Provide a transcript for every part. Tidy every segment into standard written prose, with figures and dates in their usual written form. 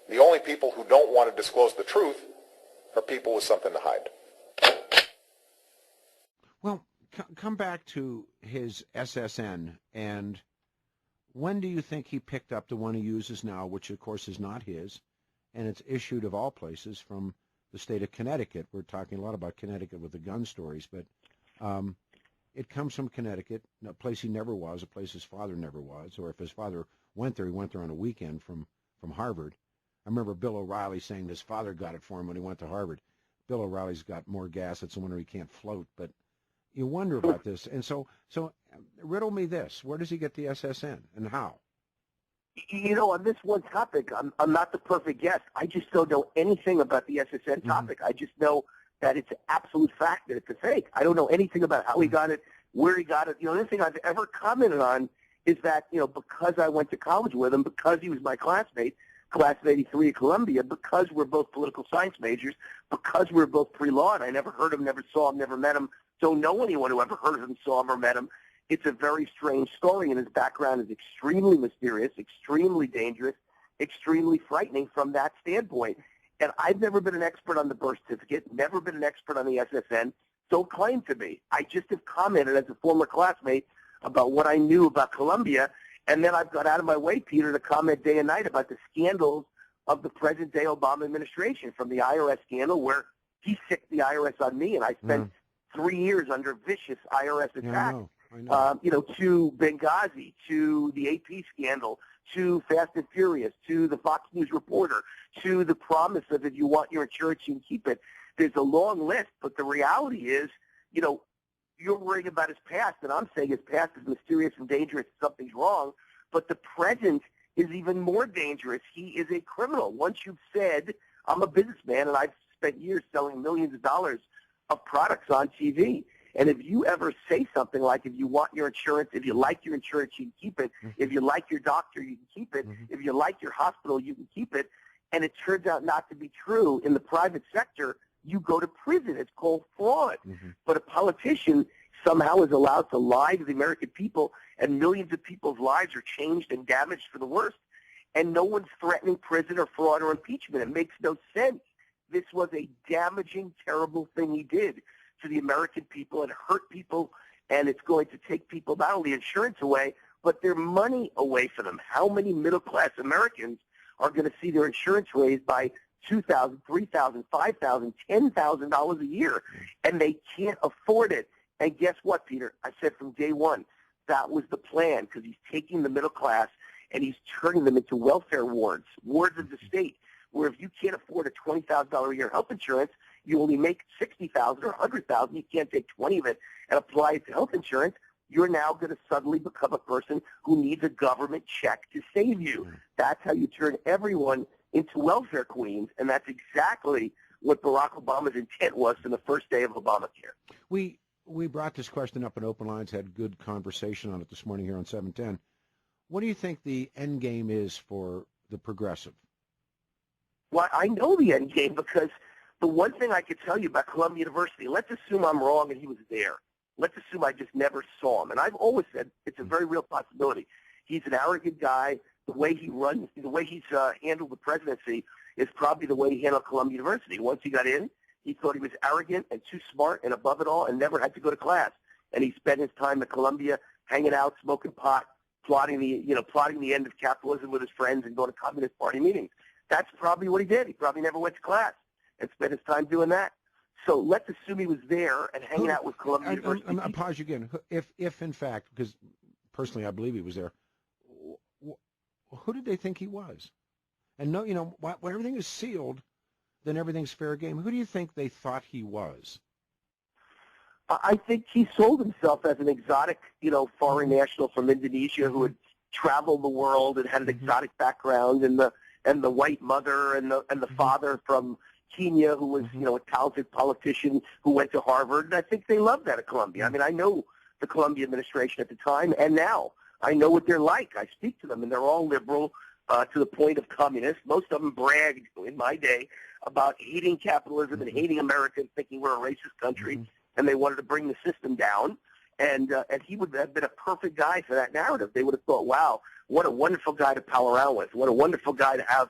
The only people who don't want to disclose the truth are people with something to hide. Well, come back to his SSN, and when do you think he picked up the one he uses now, which of course is not his, and it's issued of all places from the state of Connecticut? We're talking a lot about Connecticut with the gun stories, but it comes from Connecticut, a place he never was, a place his father never was, or if his father went there, he went there on a weekend from Harvard. I remember Bill O'Reilly saying his father got it for him when he went to Harvard. Bill O'Reilly's got more gas. It's a wonder he can't float, but you wonder about this. And so riddle me this. Where does he get the SSN and how? You know, on this one topic, I'm not the perfect guest. I just don't know anything about the SSN topic. I just know that it's an absolute fact that it's a fake. I don't know anything about how he got it, where he got it. The only thing I've ever commented on is that, you know, because I went to college with him, because he was my classmate, class of 83 at Columbia, because we're both political science majors, because we're both pre-law, and I never heard him, never saw him, never met him, don't know anyone who ever heard of him, saw him, or met him. It's a very strange story, and his background is extremely mysterious, extremely dangerous, extremely frightening from that standpoint. And I've never been an expert on the birth certificate, never been an expert on the SSN, don't claim to be. I just have commented as a former classmate about what I knew about Columbia, and then I've gone out of my way, Peter, to comment day and night about the scandals of the present-day Obama administration, from the IRS scandal where he sicked the IRS on me, and I spent 3 years under vicious IRS attack. I know. You know, to Benghazi, to the AP scandal, to Fast and Furious, to the Fox News reporter, to the promise of if you want your insurance, you can keep it. There's a long list, but the reality is, you know, you're worrying about his past, and I'm saying his past is mysterious and dangerous, something's wrong, but the present is even more dangerous. He is a criminal. Once you've said, I'm a businessman, and I've spent years selling millions of dollars of products on TV, and if you ever say something like, if you want your insurance, if you like your insurance, you can keep it. If you like your doctor, you can keep it. If you like your hospital, you can keep it. And it turns out not to be true in the private sector, you go to prison. It's called fraud. But a politician somehow is allowed to lie to the American people, and millions of people's lives are changed and damaged for the worst. And no one's threatening prison or fraud or impeachment. It makes no sense. This was a damaging, terrible thing he did to the American people and hurt people, and it's going to take people not only insurance away, but their money away from them. How many middle-class Americans are going to see their insurance raised by $2,000, $3,000, $5,000, $10,000 a year, and they can't afford it? And guess what, Peter? I said from day one, that was the plan, because he's taking the middle class and he's turning them into welfare wards of the state, where if you can't afford a $20,000 a year health insurance, you only make $60,000 or $100,000. You can't take 20 of it and apply it to health insurance. You're now going to suddenly become a person who needs a government check to save you. That's how you turn everyone into welfare queens, and that's exactly what Barack Obama's intent was from the first day of Obamacare. We brought this question up in Open Lines, had good conversation on it this morning here on 710. What do you think the end game is for the progressive? Well, I know the end game, because the one thing I could tell you about Columbia University, let's assume I'm wrong and he was there. Let's assume I just never saw him. And I've always said it's a very real possibility. He's an arrogant guy. The way he runs, the way he's handled the presidency is probably the way he handled Columbia University. Once he got in, he thought he was arrogant and too smart and above it all and never had to go to class. And he spent his time at Columbia hanging out, smoking pot, plotting the end of capitalism with his friends and going to Communist Party meetings. That's probably what he did. He probably never went to class and spent his time doing that. So let's assume he was there and hanging out with Columbia University. I'll pause you again. If in fact, because personally I believe he was there, who did they think he was? And no, when everything is sealed, then everything's fair game. Who do you think they thought he was? I think he sold himself as an exotic, foreign national from Indonesia who had traveled the world and had an exotic background, and the white mother and the father from Kenya who was, a talented politician who went to Harvard. And I think they loved that at Columbia. I mean, I know the Columbia administration at the time and now. I know what they're like. I speak to them, and they're all liberal to the point of communist. Most of them bragged in my day about hating capitalism and hating America and thinking we're a racist country, and they wanted to bring the system down. And he would have been a perfect guy for that narrative. They would have thought, wow, what a wonderful guy to pal around with. What a wonderful guy to have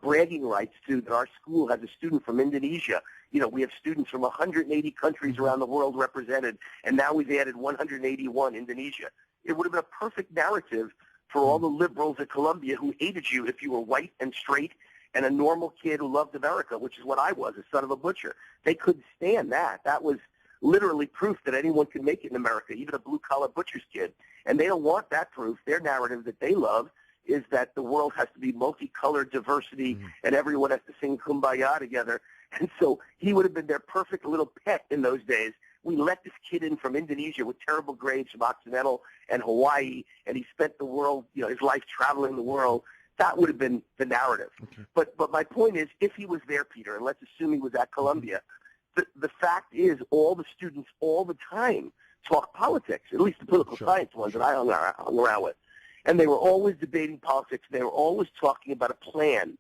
bragging rights to that our school has a student from Indonesia. We have students from 180 countries around the world represented, and now we've added 181 Indonesia. It would have been a perfect narrative for all the liberals at Columbia who hated you if you were white and straight and a normal kid who loved America, which is what I was, a son of a butcher. They couldn't stand that. That was literally proof that anyone could make it in America, even a blue-collar butcher's kid. And they don't want that proof. Their narrative that they love is that the world has to be multicolored diversity and everyone has to sing Kumbaya together. And so he would have been their perfect little pet in those days. We let this kid in from Indonesia with terrible grades from Occidental and Hawaii, and he spent the world, his life traveling the world. That would have been the narrative. Okay. But my point is, if he was there, Peter, and let's assume he was at Columbia, the fact is all the students all the time talk politics, at least the political science ones that I hung around with. And they were always debating politics. They were always talking about a plan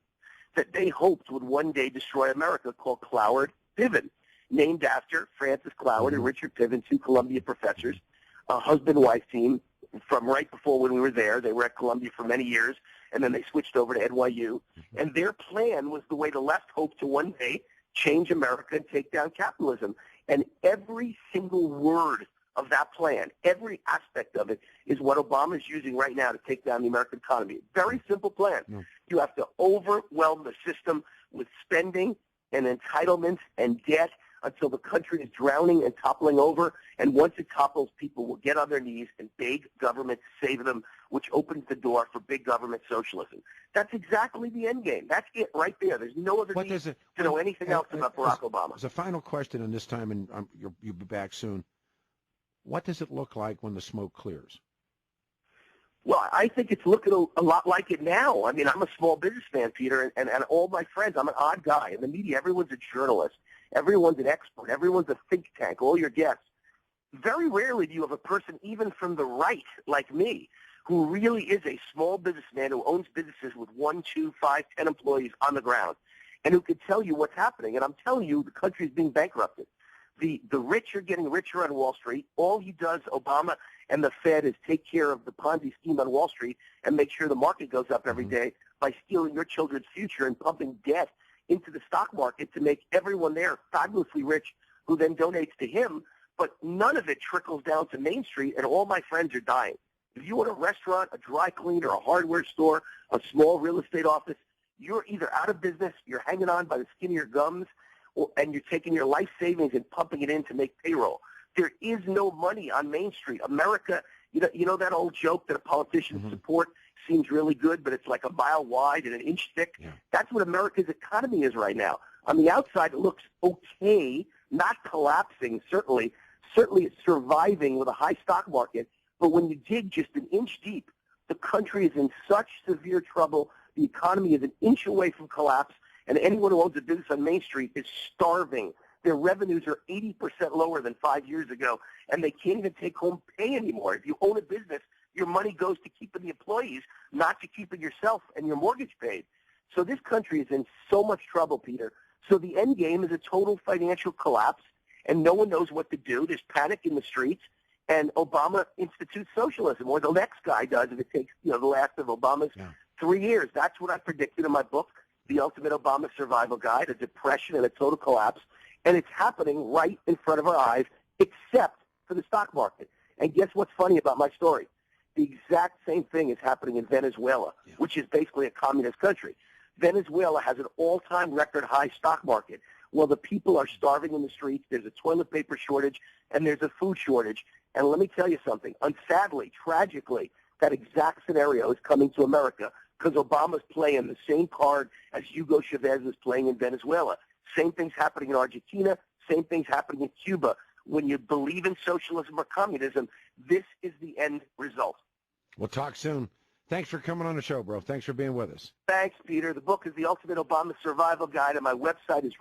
that they hoped would one day destroy America called Cloward-Piven, named after Francis Cloward and Richard Piven, two Columbia professors, a husband-wife team from right before when we were there. They were at Columbia for many years, and then they switched over to NYU. And their plan was the way the left hoped to one day change America and take down capitalism. And every single word of that plan, every aspect of it, is what Obama is using right now to take down the American economy. Very simple plan. You have to overwhelm the system with spending and entitlements and debt until the country is drowning and toppling over. And once it topples, people will get on their knees and beg government to save them, which opens the door for big government socialism. That's exactly the end game. That's it right there. There's no other need to know anything else about Barack Obama. As a final question, and this time, and you'll be back soon, what does it look like when the smoke clears? Well, I think it's looking a lot like it now. I mean, I'm a small businessman, Peter, and all my friends, I'm an odd guy. In the media, everyone's a journalist. Everyone's an expert. Everyone's a think tank, all your guests. Very rarely do you have a person, even from the right, like me, who really is a small businessman who owns businesses with 1, 2, 5, 10 employees on the ground, and who could tell you what's happening. And I'm telling you, the country is being bankrupted. The rich are getting richer on Wall Street. All he does, Obama and the Fed, is take care of the Ponzi scheme on Wall Street and make sure the market goes up every day by stealing your children's future and pumping debt into the stock market to make everyone there fabulously rich who then donates to him. But none of it trickles down to Main Street, and all my friends are dying. If you own a restaurant, a dry cleaner, a hardware store, a small real estate office, you're either out of business, you're hanging on by the skin of your gums, and you're taking your life savings and pumping it in to make payroll. There is no money on Main Street. America, you know that old joke that a politician's support seems really good, but it's like a mile wide and an inch thick? Yeah. That's what America's economy is right now. On the outside, it looks okay, not collapsing, certainly it's surviving with a high stock market. But when you dig just an inch deep, the country is in such severe trouble. The economy is an inch away from collapse. And anyone who owns a business on Main Street is starving. Their revenues are 80% lower than 5 years ago, and they can't even take home pay anymore. If you own a business, your money goes to keeping the employees, not to keeping yourself and your mortgage paid. So this country is in so much trouble, Peter. So the end game is a total financial collapse, and no one knows what to do. There's panic in the streets, and Obama institutes socialism, or the next guy does if it takes the last of Obama's 3 years. That's what I predicted in my book, The Ultimate Obama Survival Guide, a depression and a total collapse. And it's happening right in front of our eyes, except for the stock market. And guess what's funny about my story? The exact same thing is happening in Venezuela, which is basically a communist country. Venezuela has an all-time record high stock market. Well, the people are starving in the streets. There's a toilet paper shortage, and there's a food shortage. And let me tell you something. Sadly, tragically, that exact scenario is coming to America because Obama's playing the same card as Hugo Chavez is playing in Venezuela. Same thing's happening in Argentina. Same thing's happening in Cuba. When you believe in socialism or communism, this is the end result. We'll talk soon. Thanks for coming on the show, bro. Thanks for being with us. Thanks, Peter. The book is The Ultimate Obama Survival Guide, and my website is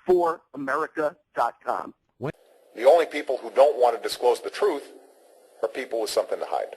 root4america.com. The only people who don't want to disclose the truth are people with something to hide.